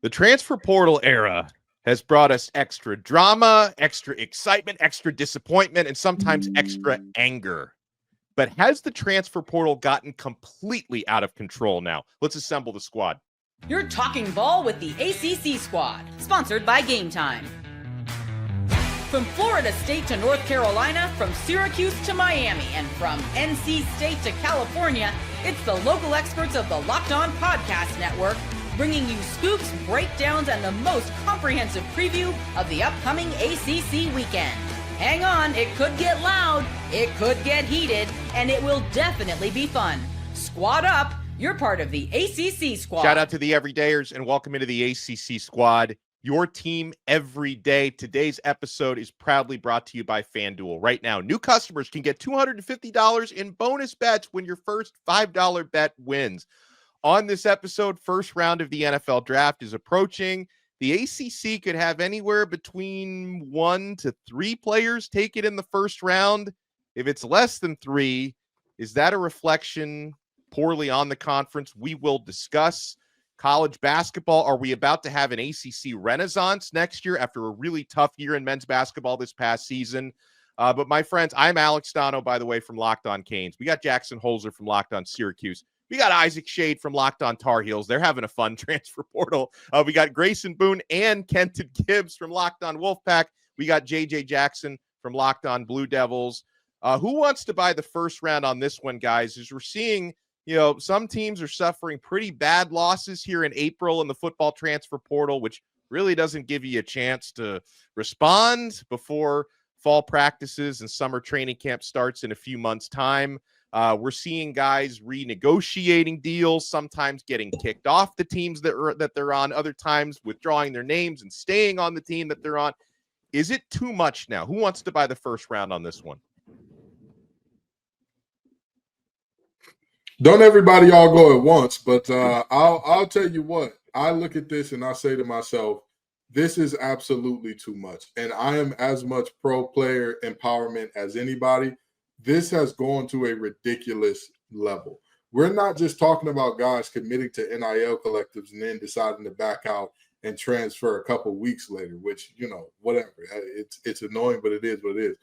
The transfer portal era has brought us extra drama, extra excitement, extra disappointment, and sometimes extra anger. But has the transfer portal gotten completely out of control now? Let's assemble the squad. You're talking ball with the ACC squad, sponsored by Game Time. From Florida State to North Carolina, from Syracuse to Miami, and from NC State to California, it's the local experts of the Locked On Podcast Network, bringing you scoops, breakdowns, and the most comprehensive preview of the upcoming ACC weekend. Hang on, it could get loud, it could get heated, and it will definitely be fun. Squad up, you're part of the ACC squad. Shout out to the everydayers and welcome into the ACC squad, your team every day. Today's episode is proudly brought to you by FanDuel. Right now, new customers can get $250 in bonus bets when your first $5 bet wins. On this episode, first round of the NFL draft is approaching. The ACC could have anywhere between 1 to 3 players take it in the first round. If it's less than 3, is that a reflection poorly on the conference? We will discuss. College basketball, are we about to have an ACC renaissance next year after a really tough year in men's basketball this past season? But my friends, I'm Alex Donno, by the way, from Locked On Canes. We got Jackson Holzer from Locked On Syracuse. We got Isaac Shade from Locked On Tar Heels. They're having a fun transfer portal. We got Grayson Boone and Kenton Gibbs from Locked On Wolfpack. We got JJ Jackson from Locked On Blue Devils. Who wants to buy the first round on this one, guys? As we're seeing, some teams are suffering pretty bad losses here in April in the football transfer portal, which really doesn't give you a chance to respond before fall practices and summer training camp starts in a few months' time. We're seeing guys renegotiating deals, sometimes getting kicked off the teams that they're on, other times withdrawing their names and staying on the team that they're on. Is it too much now? Who wants to buy the first round on this one? Don't everybody all go at once, but I'll tell you what. I look at this and I say to myself, this is absolutely too much. And I am as much pro-player empowerment as anybody. This has gone to a ridiculous level. We're not just talking about guys committing to NIL collectives and then deciding to back out and transfer a couple weeks later, which, whatever. It's annoying, but it is what it is.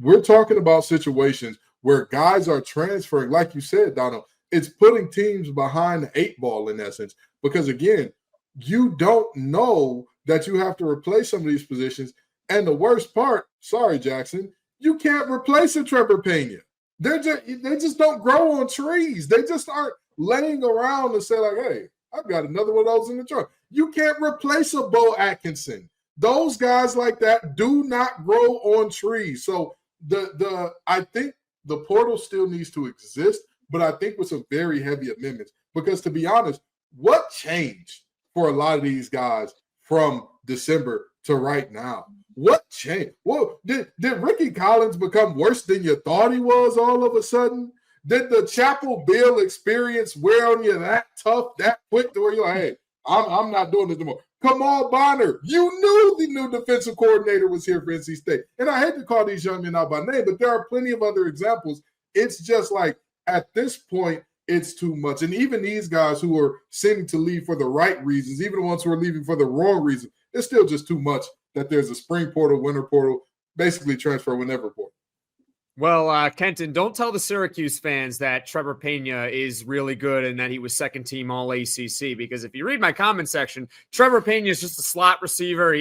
We're talking about situations where guys are transferring, like you said, Donald. It's putting teams behind the 8 ball in essence, because again, you don't know that you have to replace some of these positions. And the worst part, sorry, Jackson, you can't replace a Trevor Pena. They just don't grow on trees. They just aren't laying around and say like, hey, I've got another one of those in the trunk. You can't replace a Bo Atkinson. Those guys like that do not grow on trees. So I think the portal still needs to exist, but I think with some very heavy amendments. Because to be honest, what changed for a lot of these guys from December to right now? What changed? Well, did Ricky Collins become worse than you thought he was all of a sudden? Did the Chapel Bill experience wear on you that tough, that quick to where you're like, hey, I'm not doing this anymore? Kamal Bonner, you knew the new defensive coordinator was here for NC State. And I hate to call these young men out by name, but there are plenty of other examples. It's just like, at this point, it's too much. And even these guys who are seeming to leave for the right reasons, even the ones who are leaving for the wrong reason, it's still just too much that there's a spring portal, winter portal, basically transfer whenever portal. Well, Kenton, don't tell the Syracuse fans that Trevor Pena is really good and that he was second team all ACC, because if you read my comment section, Trevor Pena is just a slot receiver.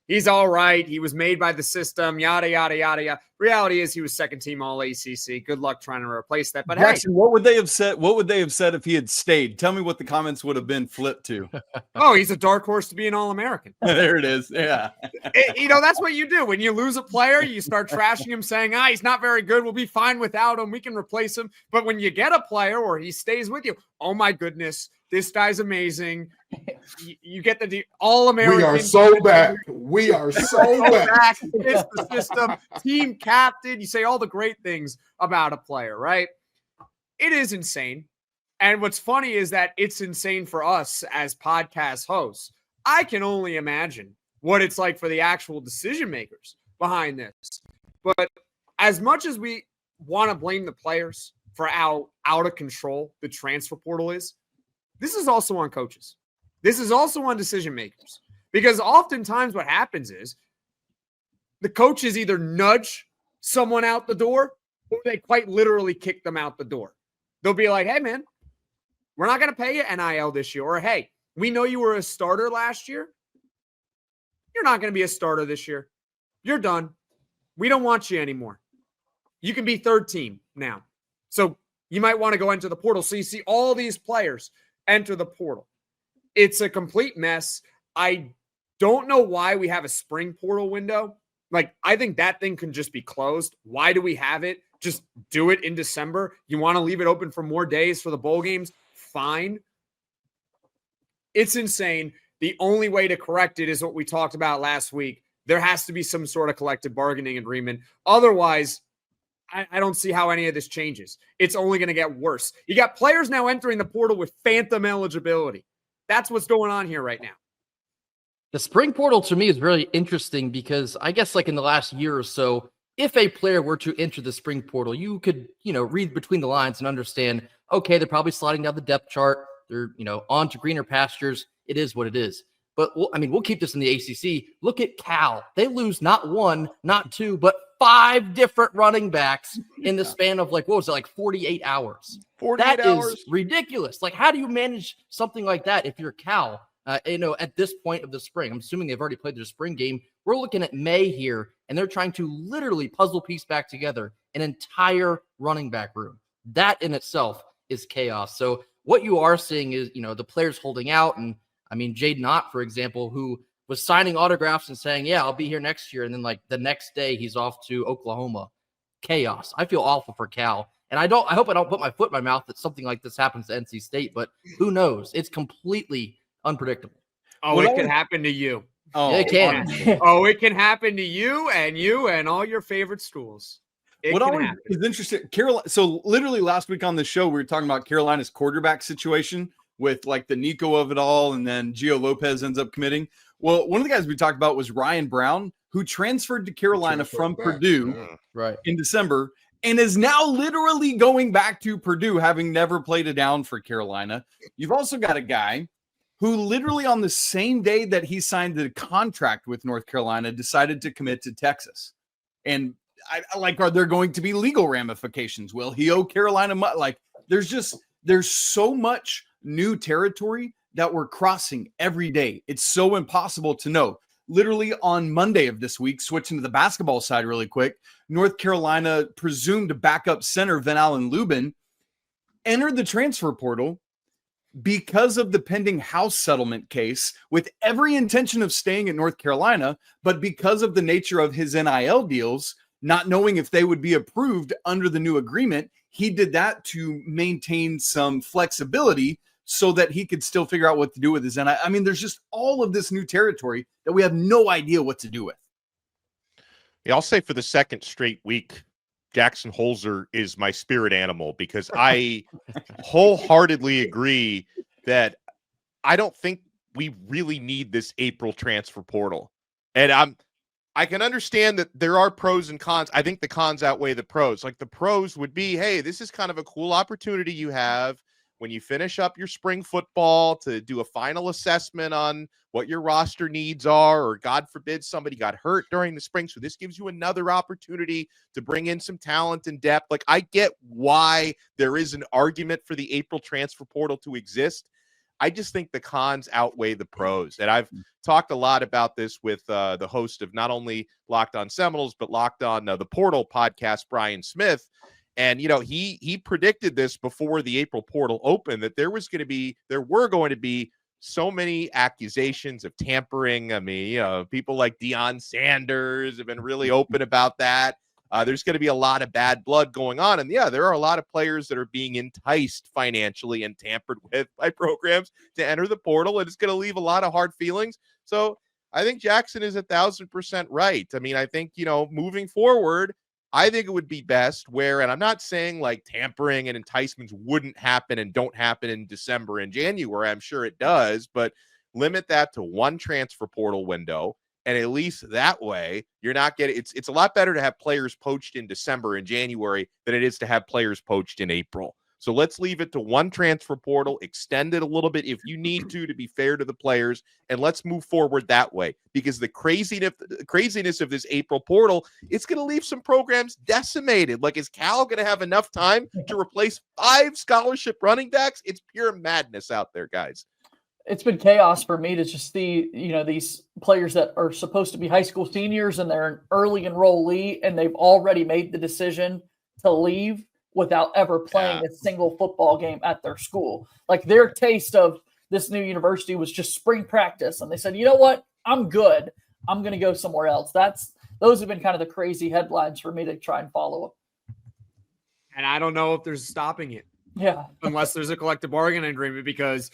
He's all right. He was made by the system, yada, yada, yada, yada. Reality is he was second team all ACC. Good luck trying to replace that. But Jackson, hey, what would they have said? What would they have said if he had stayed? Tell me what the comments would have been flipped to. Oh, he's a dark horse to be an All-American. There it is. Yeah. That's what you do. When you lose a player, you start trashing him, saying, he's not very good. We'll be fine without him. We can replace him. But when you get a player or he stays with you, oh my goodness, this guy's amazing. You get the All-American. We are so back. We are so back. It's the system. Team captain. You say all the great things about a player, right? It is insane. And what's funny is that it's insane for us as podcast hosts. I can only imagine what it's like for the actual decision makers behind this. But as much as we want to blame the players for how out of control the transfer portal is, this is also on coaches. This is also on decision makers, because oftentimes what happens is the coaches either nudge someone out the door or they quite literally kick them out the door. They'll be like, hey, man, we're not going to pay you NIL this year. Or, hey, we know you were a starter last year. You're not going to be a starter this year. You're done. We don't want you anymore. You can be third team now. So you might want to go into the portal. So you see all these players enter the portal. It's a complete mess. I don't know why we have a spring portal window. Like, I think that thing can just be closed. Why do we have it? Just do it in December. You want to leave it open for more days for the bowl games? Fine. It's insane. The only way to correct it is what we talked about last week. There has to be some sort of collective bargaining agreement. Otherwise, I don't see how any of this changes. It's only going to get worse. You got players now entering the portal with phantom eligibility. That's what's going on here right now. The spring portal to me is really interesting because I guess like in the last year or so, if a player were to enter the spring portal, you could, read between the lines and understand, okay, they're probably sliding down the depth chart. They're, on to greener pastures. It is what it is. But we'll keep this in the ACC. Look at Cal. They lose not one, not two, but 5 different running backs in the span of 48 hours. 48 hours is ridiculous. Like, how do you manage something like that if you're Cal? At this point of the spring, I'm assuming they've already played their spring game. We're looking at May here, and they're trying to literally puzzle piece back together an entire running back room. That in itself is chaos. So what you are seeing is, the players holding out. And I mean, Jaden Ott, for example, who was signing autographs and saying, yeah, I'll be here next year. And then the next day he's off to Oklahoma. Chaos. I feel awful for Cal. And I hope I don't put my foot in my mouth that something like this happens to NC State, but who knows? It's completely unpredictable. Oh, it can happen to you. Oh, yeah, it can. It can happen to you and all your favorite schools. What always is interesting, Carolina. So literally last week on the show, we were talking about Carolina's quarterback situation with the Nico of it all, and then Gio Lopez ends up committing. Well, one of the guys we talked about was Ryan Brown, who transferred to Carolina from Purdue in December, and is now literally going back to Purdue, having never played a down for Carolina. You've also got a guy who literally on the same day that he signed the contract with North Carolina decided to commit to Texas. And are there going to be legal ramifications? Will he owe Carolina money? There's so much new territory that we're crossing every day. It's so impossible to know. Literally on Monday of this week, switching to the basketball side really quick, North Carolina presumed backup center Van Allen Lubin entered the transfer portal because of the pending house settlement case with every intention of staying at North Carolina, but because of the nature of his NIL deals, not knowing if they would be approved under the new agreement, he did that to maintain some flexibility so that he could still figure out what to do with his NIL. I mean, there's just all of this new territory that we have no idea what to do with. Yeah, I'll say for the second straight week, Jackson Holzer is my spirit animal because I wholeheartedly agree that I don't think we really need this April transfer portal. And I can understand that there are pros and cons. I think the cons outweigh the pros. Like the pros would be, hey, this is kind of a cool opportunity you have when you finish up your spring football to do a final assessment on what your roster needs are, or God forbid somebody got hurt during the spring. So this gives you another opportunity to bring in some talent and depth. Like I get why there is an argument for the April transfer portal to exist. I just think the cons outweigh the pros. And I've talked a lot about this with the host of not only Locked On Seminoles, but Locked On the Portal podcast, Brian Smith. And, he predicted this before the April portal opened, that there were going to be so many accusations of tampering. I mean, people like Deion Sanders have been really open about that. There's going to be a lot of bad blood going on. And yeah, there are a lot of players that are being enticed financially and tampered with by programs to enter the portal. And it's going to leave a lot of hard feelings. So I think Jackson is 1,000% right. I mean, I think, moving forward, I think it would be best where, and I'm not saying like tampering and enticements wouldn't happen and don't happen in December and January. I'm sure it does, but limit that to one transfer portal window. And at least that way, you're not getting, it's a lot better to have players poached in December and January than it is to have players poached in April. So let's leave it to one transfer portal, extend it a little bit if you need to be fair to the players, and let's move forward that way. Because the craziness of this April portal, it's going to leave some programs decimated. Like, is Cal going to have enough time to replace 5 scholarship running backs? It's pure madness out there, guys. It's been chaos for me to just see, these players that are supposed to be high school seniors and they're an early enrollee and they've already made the decision to leave without ever playing a single football game at their school. Like, their taste of this new university was just spring practice. And they said, you know what? I'm good. I'm going to go somewhere else. Those have been kind of the crazy headlines for me to try and follow. And I don't know if there's stopping it. Yeah. Unless there's a collective bargaining agreement, because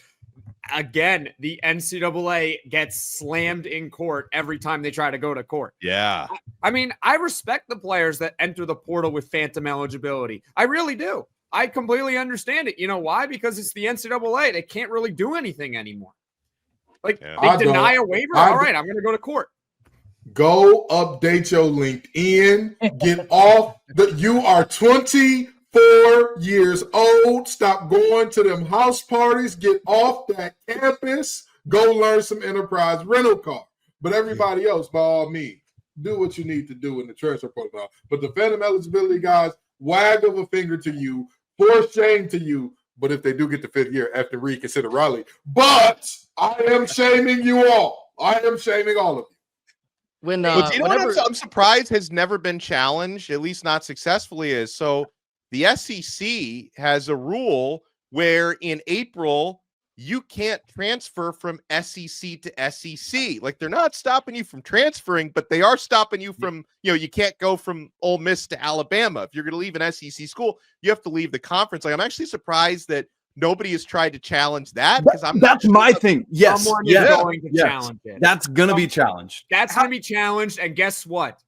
again, the NCAA gets slammed in court every time they try to go to court. Yeah. I mean, I respect the players that enter the portal with phantom eligibility. I really do. I completely understand it. You know why? Because it's the NCAA. They can't really do anything anymore. Like, they deny a waiver. All right, I'm going to go to court. Go update your LinkedIn. Get off. You are 24 years old. Stop going to them house parties. Get off that campus. Go learn some enterprise rental car. But everybody else, by all means, do what you need to do in the transfer protocol. But the phantom eligibility guys, wag of a finger to you, for shame to you. But if they do get the 5th year, after reconsider Raleigh. But I am shaming you all. I am shaming all of you. But you know what I'm surprised has never been challenged, at least not successfully, is so the SEC has a rule where in April you can't transfer from SEC to SEC. Like, they're not stopping you from transferring, but they are stopping you from, you can't go from Ole Miss to Alabama. If you're going to leave an SEC school, you have to leave the conference. Like, I'm actually surprised that nobody has tried to challenge that, because that's my thing. Yes. Someone is going to challenge it. That's going to be challenged. That's going to be challenged. And guess what?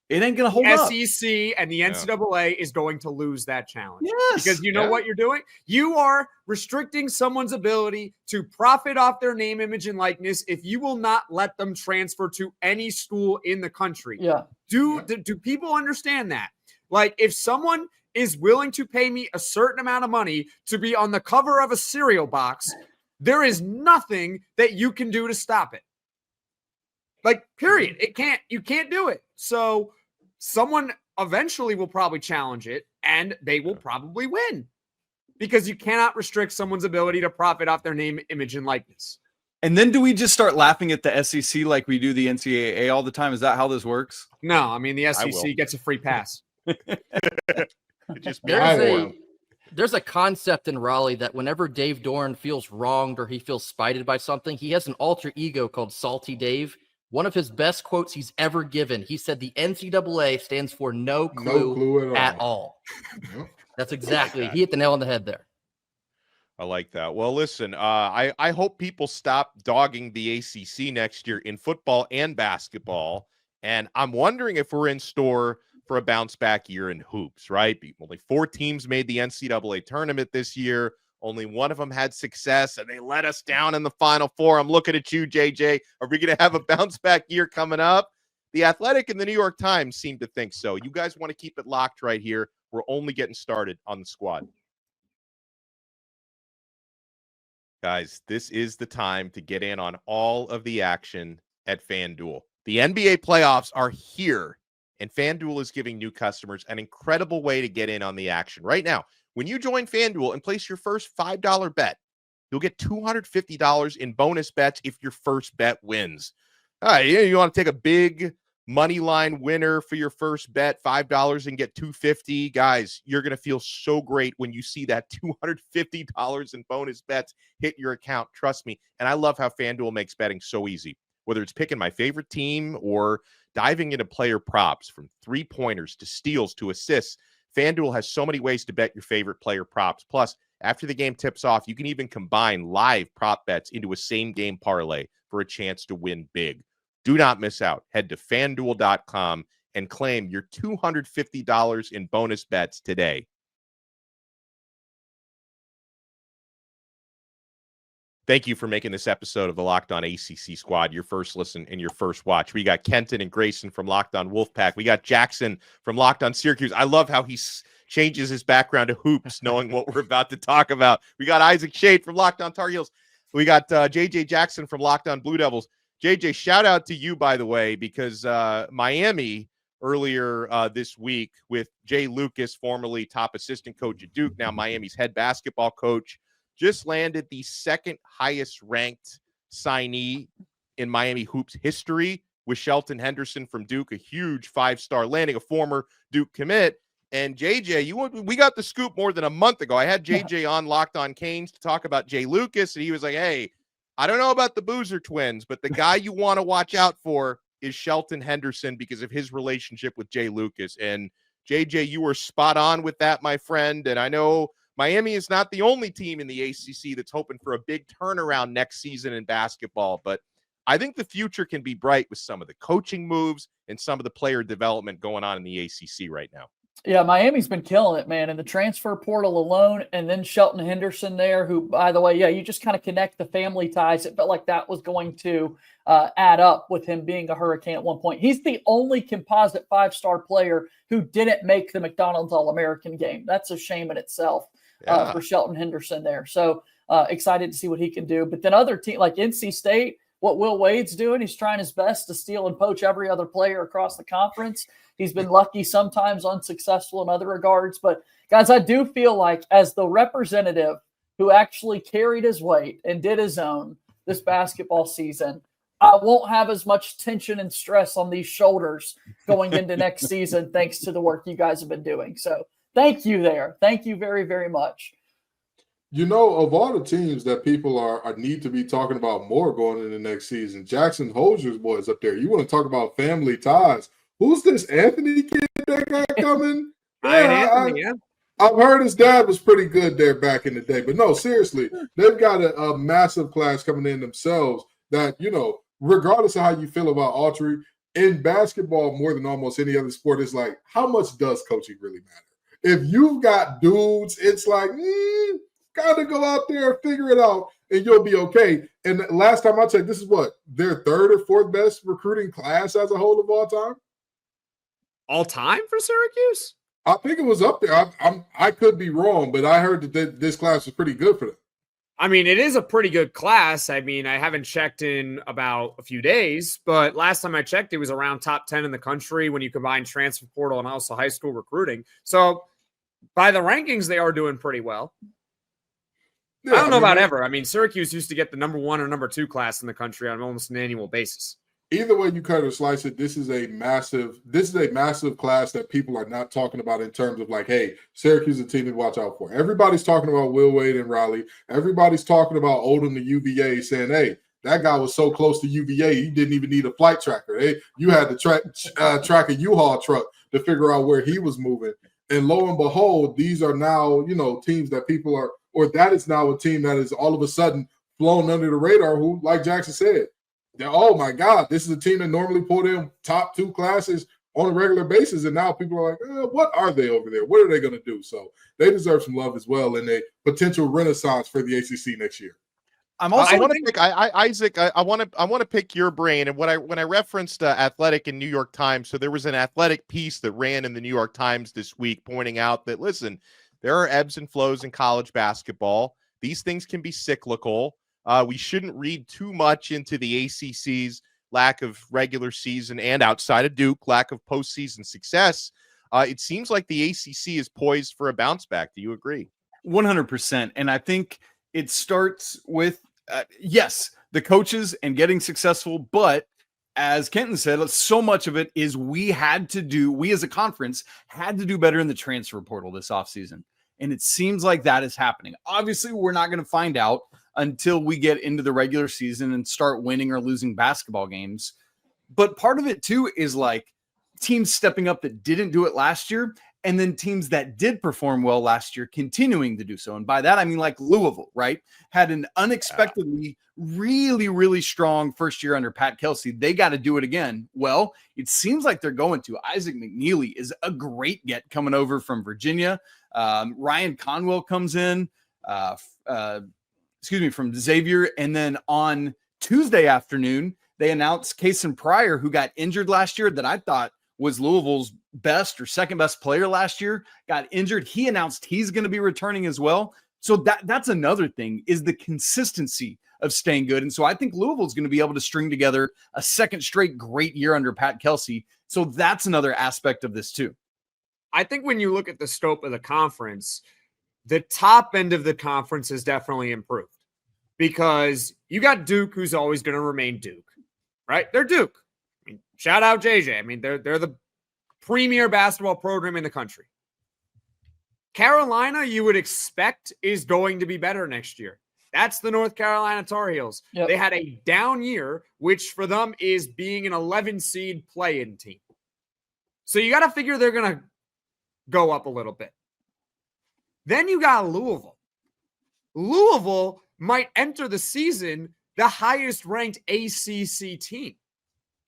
It ain't going to hold up. SEC and the NCAA is going to lose that challenge. Yes. Because you know what you're doing? You are restricting someone's ability to profit off their name, image, and likeness if you will not let them transfer to any school in the country. Yeah. Do people understand that? Like, if someone is willing to pay me a certain amount of money to be on the cover of a cereal box, there is nothing that you can do to stop it. Like, period. You can't do it. So someone eventually will probably challenge it, and they will probably win, because you cannot restrict someone's ability to profit off their name, image, and likeness. And then do we just start laughing at the SEC like we do the NCAA all the time? Is that how this works? No, I mean, the SEC gets a free pass. There's a concept in Raleigh that whenever Dave Dorn feels wronged or he feels spited by something, he has an alter ego called Salty Dave. One of his best quotes he's ever given, he said the NCAA stands for no clue at all. That's exactly, he hit the nail on the head there. I like that. Well, listen, I hope people stop dogging the ACC next year in football and basketball. And I'm wondering if we're in store for a bounce back year in hoops, right? Only 4 teams made the NCAA tournament this year. Only one of them had success, and they let us down in the Final Four. I'm looking at you, JJ. Are we going to have a bounce back year coming up? The Athletic and the New York Times seem to think so. You guys want to keep it locked right here. We're only getting started on the squad. Guys, this is the time to get in on all of the action at FanDuel. The NBA playoffs are here, and FanDuel is giving new customers an incredible way to get in on the action. Right now, when you join FanDuel and place your first $5 bet, you'll get $250 in bonus bets if your first bet wins. All right, you want to take a big money line winner for your first bet, $5 and get $250. Guys, you're going to feel so great when you see that $250 in bonus bets hit your account. Trust me. And I love how FanDuel makes betting so easy. Whether it's picking my favorite team or diving into player props, from 3-pointers to steals to assists, FanDuel has so many ways to bet your favorite player props. Plus, after the game tips off, you can even combine live prop bets into a same-game parlay for a chance to win big. Do not miss out. Head to FanDuel.com and claim your $250 in bonus bets today. Thank you for making this episode of the Locked On ACC Squad your first listen and your first watch. We got Kenton and Grayson from Locked On Wolfpack. We got Jackson from Locked On Syracuse. I love how he's changes his background to hoops, knowing what we're about to talk about. We got Isaac Shade from Locked On Tar Heels. We got JJ Jackson from Locked On Blue Devils. JJ, shout out to you, by the way, because Miami earlier this week with Jay Lucas, formerly top assistant coach at Duke, now Miami's head basketball coach, just landed the second highest ranked signee in Miami hoops history with Shelton Henderson from Duke, a huge 5-star landing, a former Duke commit. And JJ, we got the scoop more than a month ago. I had JJ on Locked On Canes to talk about Jay Lucas, and he was like, hey, I don't know about the Boozer twins, but the guy you want to watch out for is Shelton Henderson because of his relationship with Jay Lucas. And JJ, you were spot on with that, my friend. And I know Miami is not the only team in the ACC that's hoping for a big turnaround next season in basketball, but I think the future can be bright with some of the coaching moves and some of the player development going on in the ACC right now. Yeah, Miami's been killing it, man, in the transfer portal alone, and then Shelton Henderson there, who, by the way, yeah, you just kind of connect the family ties. It felt like that was going to add up with him being a Hurricane at one point. He's the only composite 5-star player who didn't make the McDonald's All-American game. That's a shame in itself for Shelton Henderson there. So excited to see what he can do. But then other teams like NC State, what Will Wade's doing, he's trying his best to steal and poach every other player across the conference. He's been lucky, sometimes unsuccessful in other regards. But, guys, I do feel like as the representative who actually carried his weight and did his own this basketball season, I won't have as much tension and stress on these shoulders going into next season thanks to the work you guys have been doing. So thank you there. Thank you very, very much. You know, of all the teams that people are need to be talking about more going into next season, Jackson Holzer's boys up there. You want to talk about family ties. Who's this Anthony kid that got coming? I've heard his dad was pretty good there back in the day. But no, seriously, they've got a massive class coming in themselves that, you know, regardless of how you feel about Autry, in basketball more than almost any other sport, it's like, how much does coaching really matter? If you've got dudes, it's like, got to go out there and figure it out, and you'll be okay. And last time I checked, this is what, their third or fourth best recruiting class as a whole of all time? All time for Syracuse? I think it was up there. I could be wrong, but I heard that this class was pretty good for them. I mean, it is a pretty good class. I mean, I haven't checked in about a few days, but last time I checked, it was around top 10 in the country when you combine transfer portal and also high school recruiting. So by the rankings, they are doing pretty well. Yeah, I don't know about ever. I mean, Syracuse used to get the number 1 or number 2 class in the country on almost an annual basis. Either way you cut or slice it, this is a massive class that people are not talking about in terms of like, hey, Syracuse is a team to watch out for. Everybody's talking about Will Wade and Raleigh. Everybody's talking about Odom to UVA, saying, hey, that guy was so close to UVA, he didn't even need a flight tracker. You had to track a U-Haul truck to figure out where he was moving. And lo and behold, these are now, you know, teams that people are, or that is now a team that is all of a sudden flown under the radar who, like Jackson said, oh my God, this is a team that normally pulled in top 2 classes on a regular basis. And now people are like, what are they over there? What are they going to do? So they deserve some love as well in a potential renaissance for the ACC next year. I'm also Isaac. I want to pick your brain. And when I referenced Athletic and New York Times, so there was an Athletic piece that ran in the New York Times this week pointing out that, listen, there are ebbs and flows in college basketball. These things can be cyclical. We shouldn't read too much into the ACC's lack of regular season and outside of Duke, lack of postseason success. It seems like the ACC is poised for a bounce back. Do you agree? 100%. And I think it starts with, yes, the coaches and getting successful. But as Kenton said, so much of it is we as a conference had to do better in the transfer portal this offseason. And it seems like that is happening. Obviously, we're not going to find out until we get into the regular season and start winning or losing basketball games. But part of it, too, is like teams stepping up that didn't do it last year, and then teams that did perform well last year continuing to do so. And by that, I mean like Louisville, right? Had an unexpectedly really, really strong first year under Pat Kelsey. They got to do it again. Well, it seems like they're going to. Isaac McNeely is a great get coming over from Virginia. Ryan Conwell comes in, from Xavier. And then on Tuesday afternoon, they announced Kason Pryor, who got injured last year, that I thought was Louisville's best or second best player last year, got injured. He announced he's going to be returning as well. So that's another thing, is the consistency of staying good. And so I think Louisville's going to be able to string together a second straight great year under Pat Kelsey. So that's another aspect of this too. I think when you look at the scope of the conference, the top end of the conference has definitely improved, because you got Duke, who's always going to remain Duke, right? They're Duke. I mean, shout out JJ. I mean, they're the premier basketball program in the country. Carolina, you would expect, is going to be better next year. That's the North Carolina Tar Heels. Yep. They had a down year, which for them is being an 11 seed play-in team. So you got to figure they're going to go up a little bit. Then you got Louisville. Louisville might enter the season the highest ranked ACC team.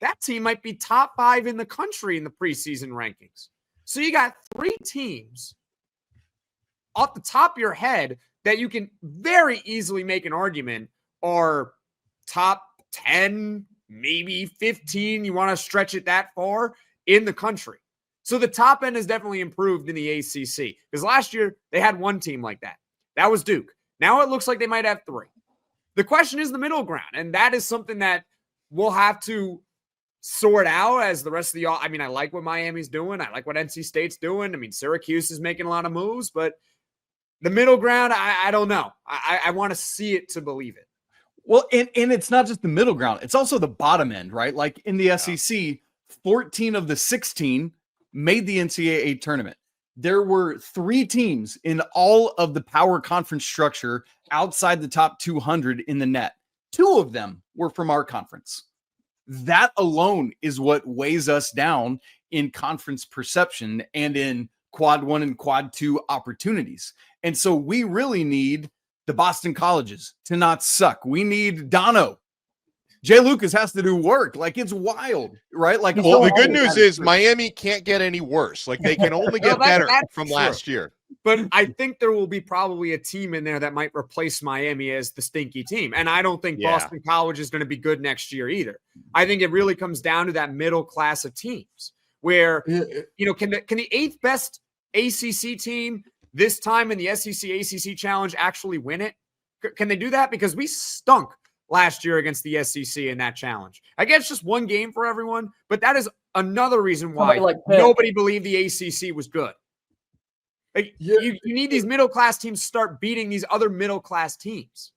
That team might be top 5 in the country in the preseason rankings. So you got 3 teams off the top of your head that you can very easily make an argument are top 10, maybe 15. You want to stretch it that far in the country. So the top end has definitely improved in the ACC, because last year they had one team like that. That was Duke. Now it looks like they might have 3. The question is the middle ground, and that is something that we'll have to sort out as the rest of the – I mean, I like what Miami's doing. I like what NC State's doing. I mean, Syracuse is making a lot of moves, but the middle ground, I don't know. I want to see it to believe it. Well, and it's not just the middle ground. It's also the bottom end, right? Like in the SEC, 14 of the 16 made the NCAA tournament. There were 3 teams in all of the power conference structure outside the top 200 in the net. 2 of them were from our conference. That alone is what weighs us down in conference perception and in quad 1 and quad 2 opportunities. And so we really need the Boston colleges to not suck. We need Donno. Jay Lucas has to do work. Like, it's wild, right? Like, well, the good news is Miami can't get any worse. Like, they can only get better from true. last year. But I think there will be probably a team in there that might replace Miami as the stinky team. And I don't think Boston College is going to be good next year either. I think it really comes down to that middle class of teams where, you know, can the 8th best ACC team this time in the SEC ACC Challenge actually win it? Can they do that? Because we stunk last year against the SEC in that challenge. I guess just one game for everyone, but that is another reason why nobody believed the ACC was good. Like, you need these middle-class teams to start beating these other middle-class teams.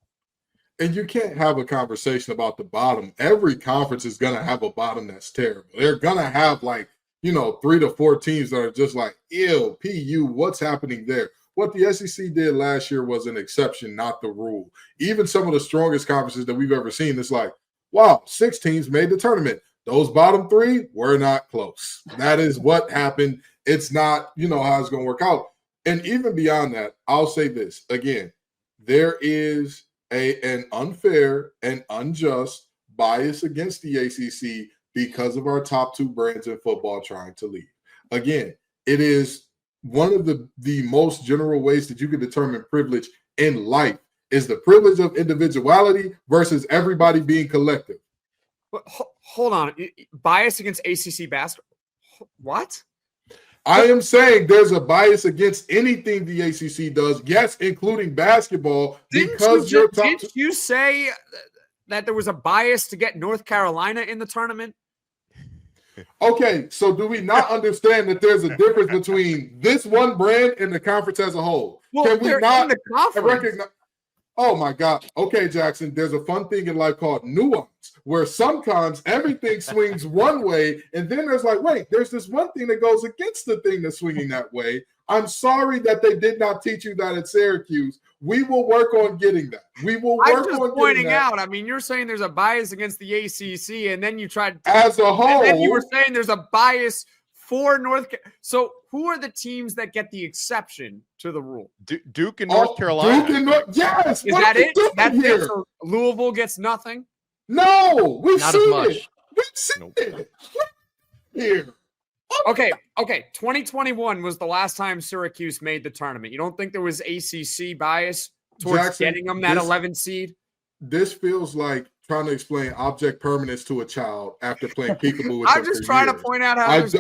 And you can't have a conversation about the bottom. Every conference is going to have a bottom that's terrible. They're going to have, like, you know, 3 to 4 teams that are just like, ew, PU, what's happening there? What the SEC did last year was an exception, not the rule. Even some of the strongest conferences that we've ever seen, it's like, wow, 6 teams made the tournament. Those bottom 3 were not close. That is what happened. It's not, you know, how it's going to work out. And even beyond that, I'll say this. Again, there is an unfair and unjust bias against the ACC because of our top 2 brands in football trying to leave. Again, it is one of the most general ways that you can determine privilege in life is the privilege of individuality versus everybody being collective. But hold on. Bias against ACC basketball? What? I am saying there's a bias against anything the ACC does, yes, including basketball, because didn't you say that there was a bias to get North Carolina in the tournament? Okay, so do we not understand that there's a difference between this one brand and the conference as a whole? Well, can we not in the conference. recognize? Oh my God. Okay, Jackson, there's a fun thing in life called nuance, where sometimes everything swings one way, and then there's like, wait, there's this one thing that goes against the thing that's swinging that way. I'm sorry that they did not teach you that at Syracuse. We will work on getting that. We will work on getting that. I'm just pointing out. I mean, you're saying there's a bias against the ACC, and then you tried as a whole. And then you were saying there's a bias for North Carolina. So who are the teams that get the exception to the rule? Duke and North Carolina. Duke and yes. Is that it? That's it? So Louisville gets nothing? No, we've Not seen as much. it. We've seen it. Here. Okay. 2021 was the last time Syracuse made the tournament. You don't think there was ACC bias towards getting them that 11 seed? This feels like trying to explain object permanence to a child after playing peekaboo with I'm them just for trying to years. point out how there's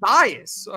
bias.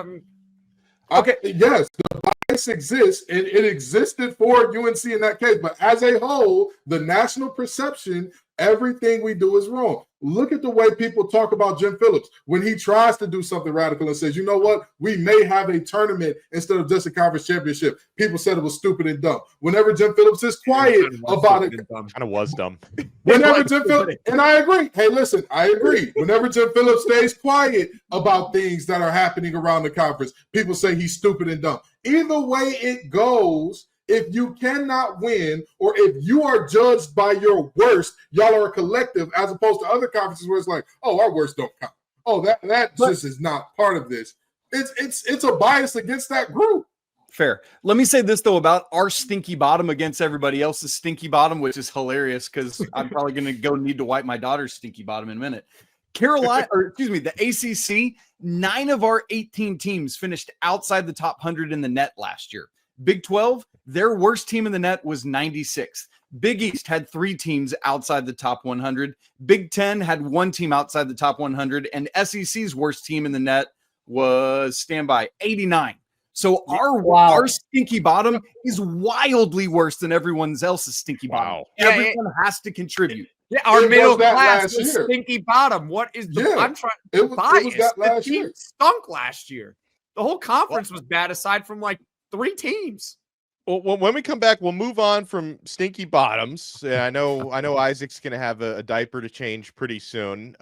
Okay, yes, the bias exists, and it existed for UNC in that case. But as a whole, the national perception, everything we do is wrong. Look at the way people talk about Jim Phillips when he tries to do something radical and says, you know what, we may have a tournament instead of just a conference championship. People said it was stupid and dumb. Whenever Jim Phillips is quiet about it, Kind of was dumb. whenever Jim Phillips, and I agree. Hey, listen, I agree. Whenever Jim Phillips stays quiet about things that are happening around the conference, people say he's stupid and dumb. Either way it goes, if you cannot win, or if you are judged by your worst, y'all are a collective, as opposed to other conferences where it's like, oh, our worst don't count. Oh, that just is not part of this. It's a bias against that group. Fair. Let me say this though about our stinky bottom against everybody else's stinky bottom, which is hilarious because I'm probably going to go need to wipe my daughter's stinky bottom in a minute. The ACC, 9 of our 18 teams finished outside the top 100 in the net last year. Big 12, their worst team in the net was 96th. Big East had 3 teams outside the top 100. Big 10 had 1 team outside the top 100. And SEC's worst team in the net was, standby, 89. So our stinky bottom is wildly worse than everyone else's stinky bottom. Everyone has to contribute. Yeah, our middle class is stinky bottom. What is the I'm trying it was that last the team year. Stunk last year. The whole conference was bad aside from like 3 teams. Well, when we come back, we'll move on from stinky bottoms. I know Isaac's going to have a diaper to change pretty soon.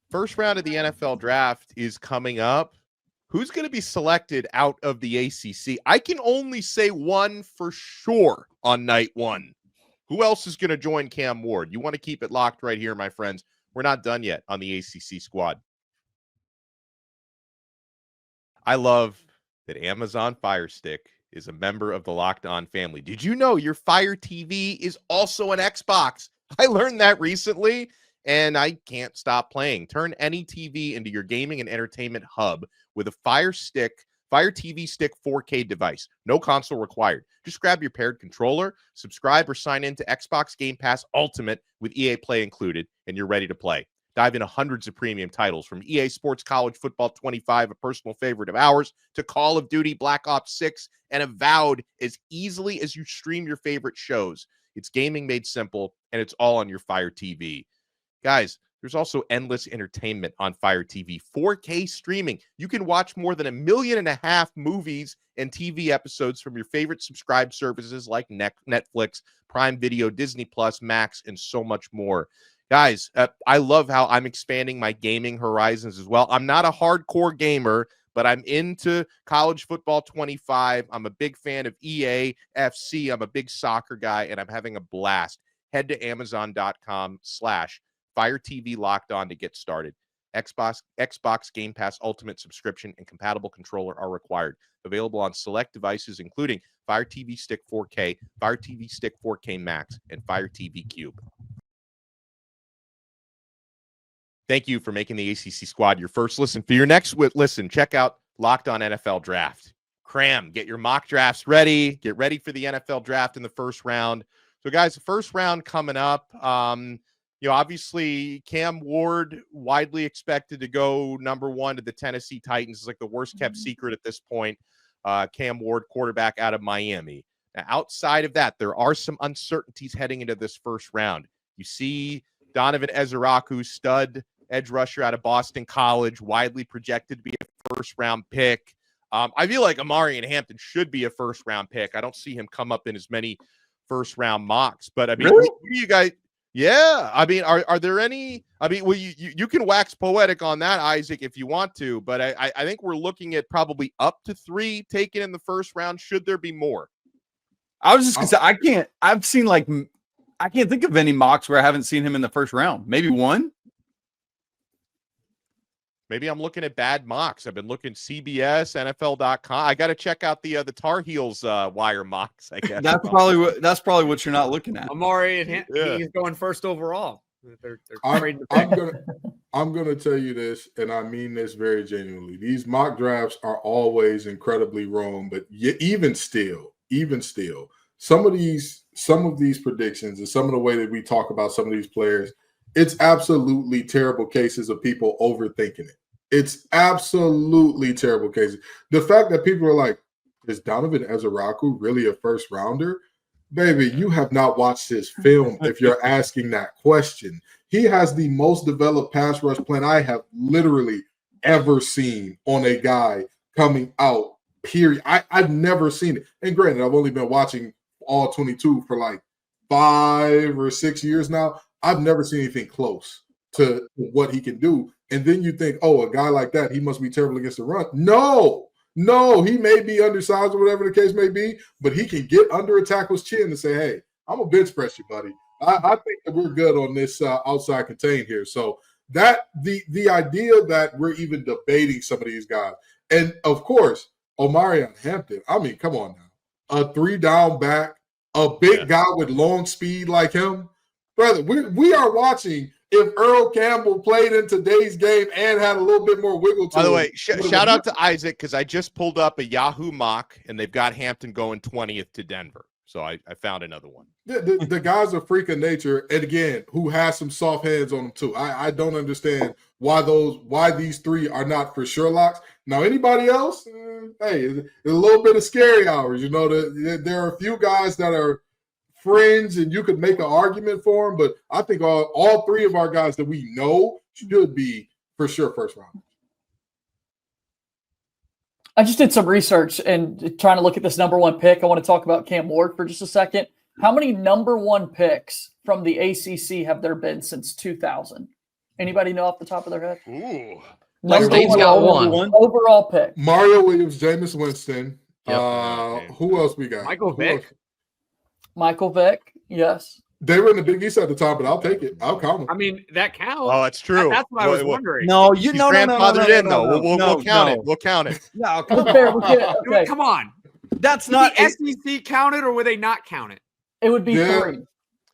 First round of the NFL draft is coming up. Who's going to be selected out of the ACC? I can only say one for sure on night 1. Who else is going to join Cam Ward? You want to keep it locked right here, my friends. We're not done yet on the ACC squad. I love that Amazon Fire Stick is a member of the Locked On family. Did you know your Fire TV is also an Xbox? I learned that recently, and I can't stop playing. Turn any TV into your gaming and entertainment hub with a Fire TV Stick 4K device. No console required. Just grab your paired controller, subscribe, or sign in to Xbox Game Pass Ultimate with EA Play included, and you're ready to play. Dive into hundreds of premium titles from EA Sports College Football 25, a personal favorite of ours, to Call of Duty Black Ops 6, and Avowed as easily as you stream your favorite shows. It's gaming made simple, and it's all on your Fire TV. Guys, there's also endless entertainment on Fire TV. 4K streaming. You can watch more than 1.5 million movies and TV episodes from your favorite subscribed services like Netflix, Prime Video, Disney Plus, Max, and so much more. Guys, I love how I'm expanding my gaming horizons as well. I'm not a hardcore gamer, but I'm into college football 25. I'm a big fan of EA FC. I'm a big soccer guy, and I'm having a blast. Head to Amazon.com/Fire TV Locked On to get started. Xbox Game Pass Ultimate subscription and compatible controller are required. Available on select devices, including Fire TV Stick 4K, Fire TV Stick 4K Max, and Fire TV Cube. Thank you for making the ACC squad your first listen. For your next listen, check out Locked On NFL Draft. Cram, get your mock drafts ready. Get ready for the NFL draft in the first round. So, guys, the first round coming up. Obviously, Cam Ward, widely expected to go number 1 to the Tennessee Titans. It's like the worst kept secret at this point. Cam Ward, quarterback out of Miami. Now, outside of that, there are some uncertainties heading into this first round. You see Donovan Ezraku, stud edge rusher out of Boston College, widely projected to be a first-round pick. I feel like Amari and Hampton should be a first-round pick. I don't see him come up in as many first-round mocks. But, I mean, really? Who do you guys – yeah. I mean, are there any – I mean, well, you can wax poetic on that, Isaac, if you want to. But I think we're looking at probably up to 3 taken in the first round. Should there be more? I was just going to say, I can't think of any mocks where I haven't seen him in the first round. Maybe one. Maybe I'm looking at bad mocks. I've been looking CBS, NFL.com. I got to check out the Tar Heels wire mocks, I guess. That's probably what you're not looking at. Amari and he's going first overall. I'm gonna tell you this, and I mean this very genuinely. These mock drafts are always incredibly wrong, but even still, some of these predictions and some of the way that we talk about some of these players, it's absolutely terrible cases of people overthinking it. It's absolutely terrible cases. The fact that people are like, is Donovan Ezraku really a first rounder? Baby, you have not watched his film if you're asking that question. He has the most developed pass rush plan I have literally ever seen on a guy coming out, period. I've never seen it. And granted, I've only been watching all 22 for like 5 or 6 years now. I've never seen anything close to what he can do. And then you think, oh, a guy like that, he must be terrible against the run. No, he may be undersized or whatever the case may be, but he can get under a tackle's chin and say, hey, I'm a bench press you, buddy. I think that we're good on this outside contain here. So that the idea that we're even debating some of these guys, and of course, Omarion Hampton, I mean, come on now. A 3-down back, a big guy with long speed like him. Brother, we are watching if Earl Campbell played in today's game and had a little bit more wiggle to him. By the way, shout out to Isaac, because I just pulled up a Yahoo mock, and they've got Hampton going 20th to Denver. So I found another one. The guy's a freak of nature, and again, who has some soft hands on him too. I don't understand why these three are not for sure locks. Now, anybody else, hey, a little bit of scary hours. You know, there are a few guys that are fringe, and you could make an argument for them, but I think all three of our guys that we know should be for sure first round. I just did some research and trying to look at this number one pick. I want to talk about Cam Ward for just a second. How many number one picks from the ACC have there been since 2000? Anybody know off the top of their head? Ooh. State's got one. Overall pick. Mario Williams, Jameis Winston. Yep. Who else we got? Michael Vick, yes. They were in the Big East at the time, but I'll take it. I'll count them. I mean, that counts. Oh, that's true. That's what I was wondering. No, He's grandfathered in, though. We'll count it. We'll count it. No, Okay. Come on. that's Did not. the SEC count it, or would they not count it? It would be Yeah. 3.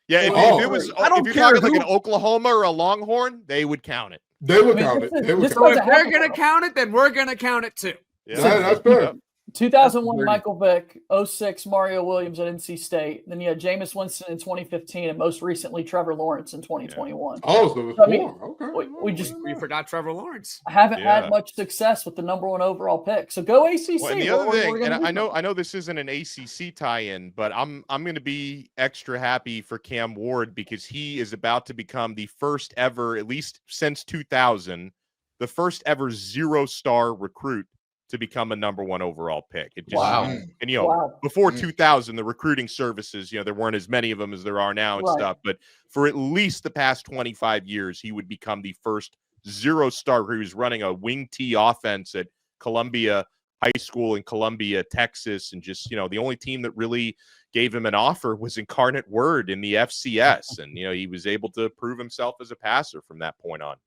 Yeah, if it was, I don't if you're care talking like who- an Oklahoma or a Longhorn, they would count it. They would I mean, count it. this They would is- count So it. if they're going to count it, then we're going to count it too. Yeah. That's fair. Yep. 2001, That's Michael Vick. 06, Mario Williams at NC State. Then you had Jameis Winston in 2015, and most recently Trevor Lawrence in 2021. Oh, so it was I mean, 4. Okay. we just We forgot Trevor Lawrence. haven't Yeah. had much success with the number one overall pick. So go ACC. Well, and the What- other what we're thing, gonna and do. I know this isn't an ACC tie-in, but I'm going to be extra happy for Cam Ward because he is about to become the first ever, at least since 2000, the first ever 0-star recruit to become a number one overall pick. It just, Wow. And before 2000, the recruiting services, there weren't as many of them as there are now and Right. stuff. But for at least the past 25 years, he would become the first 0-star who was running a wing T offense at Columbia High School in Columbia, Texas, and just the only team that really gave him an offer was Incarnate Word in the FCS, and he was able to prove himself as a passer from that point on.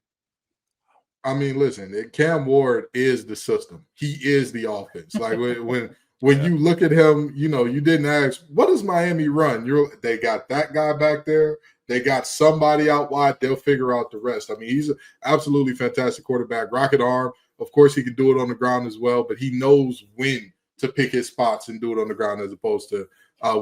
I mean, listen, Cam Ward is the system. He is the offense. Like when you look at him, you didn't ask, what does Miami run? They got that guy back there. They got somebody out wide. They'll figure out the rest. I mean, he's an absolutely fantastic quarterback. Rocket arm. Of course, he can do it on the ground as well, but he knows when to pick his spots and do it on the ground as opposed to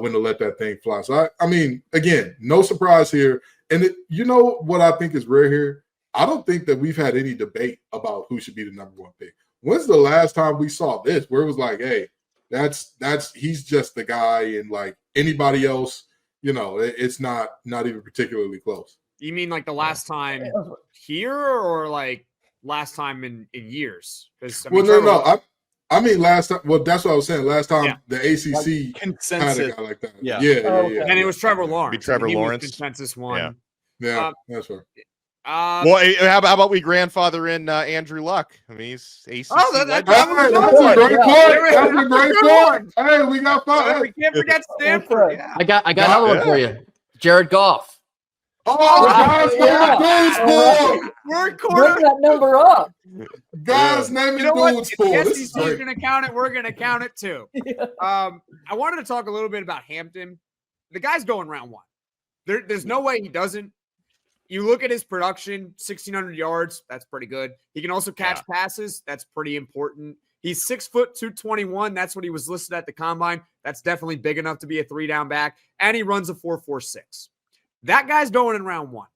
when to let that thing fly. So, I mean, again, no surprise here. And what I think is rare here? I don't think that we've had any debate about who should be the number one pick. When's the last time we saw this where it was like, hey, he's just the guy, and like anybody else, it's not even particularly close. You mean like the last time here, or like last time in years? No. I mean last time. Well, that's what I was saying. Last time the ACC Consensus. had a guy like that. Yeah. Yeah. And it was Trevor Lawrence. Be Trevor He was Lawrence. consensus one. Yeah, that's fair. Well, how about we grandfather in Andrew Luck? I mean, he's ACC. That's legend. That's a great point. Yeah. That's a great point. Hey, we got five. We can't forget Stanford. Yeah. I got another one for you. Jared Goff. Oh, guys, We're Bring that number up. guys, name You know it what? dudes If for. the This is SEC is great. going to count it, we're going to count it too. I wanted to talk a little bit about Hampton. The guy's going round one. There's no way he doesn't. You look at his production, 1,600 yards. That's pretty good. He can also catch passes. That's pretty important. He's 6 foot 221. That's what he was listed at the combine. That's definitely big enough to be a 3-down back. And he runs a 4.46. That guy's going in round 1.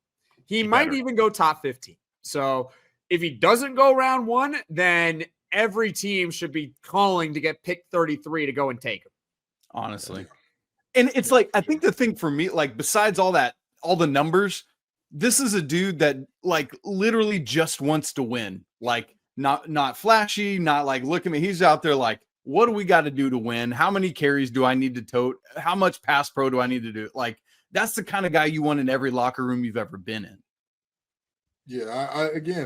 He might even go top 15. So if he doesn't go round 1, then every team should be calling to get pick 33 to go and take him. Honestly. And it's like, I think the thing for me, like besides all the numbers, this is a dude that like literally just wants to win. Like not flashy, not like, look at me. He's out there like, what do we got to do to win? How many carries do I need to tote? How much pass pro do I need to do? Like, that's the kind of guy you want in every locker room you've ever been in. Yeah,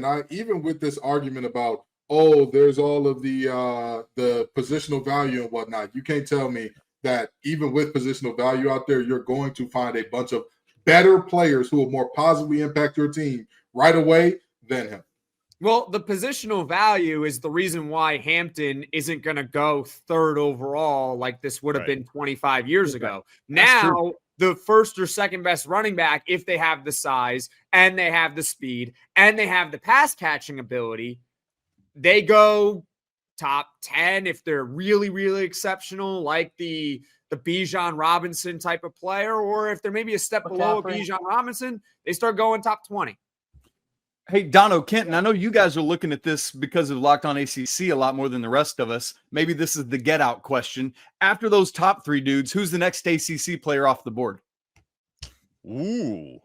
I even with this argument about, oh, there's all of the positional value and whatnot, you can't tell me that even with positional value out there, you're going to find a bunch of better players who will more positively impact your team right away than him. Well, the positional value is the reason why Hampton isn't going to go 3rd overall like this would have been 25 years ago. Now, the first or second best running back, if they have the size and they have the speed and they have the pass catching ability, they go top 10 if they're really, really exceptional, like the Bijan Robinson type of player, or if they're maybe a step below Bijan Robinson, they start going top 20. Hey, Donno, Kenton, I know you guys are looking at this because of Locked On ACC a lot more than the rest of us. Maybe this is the get out question. After those top 3 dudes, who's the next ACC player off the board? Ooh.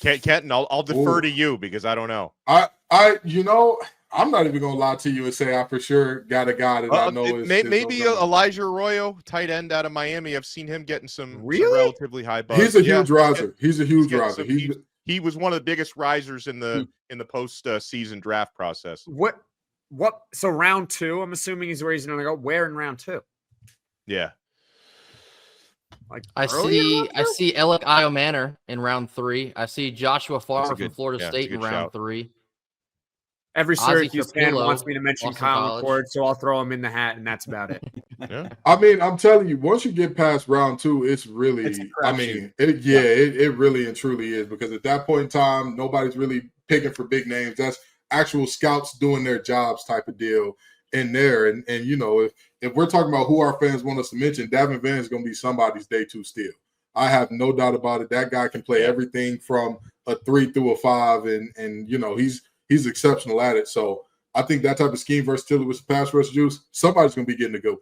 Kenton, I'll defer to you because I don't know. I'm not even gonna lie to you and say I for sure got a guy that I know is maybe Elijah Arroyo, tight end out of Miami. I've seen him getting some relatively high buzz. He's a huge riser. He's a huge riser. He was one of the biggest risers in the post season draft process. What? So round 2, I'm assuming is where he's going to go. Where in round 2? Yeah. Like I see Alec Iomanner in round 3. I see Joshua Farmer from Florida State in round 3. Every Syracuse fan wants me to mention Kyle McCord, so I'll throw him in the hat, and that's about it. Yeah. I mean, I'm telling you, once you get past round 2, it's really, it really and truly is, because at that point in time, nobody's really picking for big names. That's actual scouts doing their jobs type of deal in there. And you know, if we're talking about who our fans want us to mention, Davin Van is going to be somebody's day 2 steal. I have no doubt about it. That guy can play everything from a 3 through a 5, and you know, he's exceptional at it. So I think that type of scheme versatility with pass rush juice, somebody's going to be getting to go.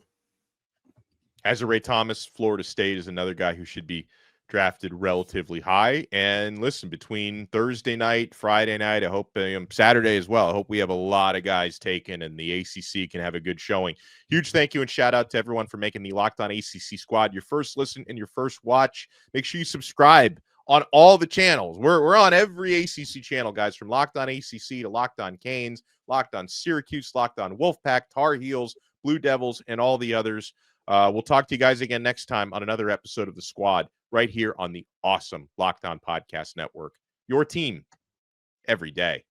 Ezraku Thomas, Florida State, is another guy who should be drafted relatively high. And listen, between Thursday night, Friday night, I hope Saturday as well, I hope we have a lot of guys taken and the ACC can have a good showing. Huge thank you and shout out to everyone for making the Locked On ACC squad your first listen and your first watch. Make sure you subscribe on all the channels. We're on every ACC channel, guys, from Locked On ACC to Locked On Canes, Locked On Syracuse, Locked On Wolfpack, Tar Heels, Blue Devils, and all the others. We'll talk to you guys again next time on another episode of The Squad right here on the awesome Locked On Podcast Network. Your team every day.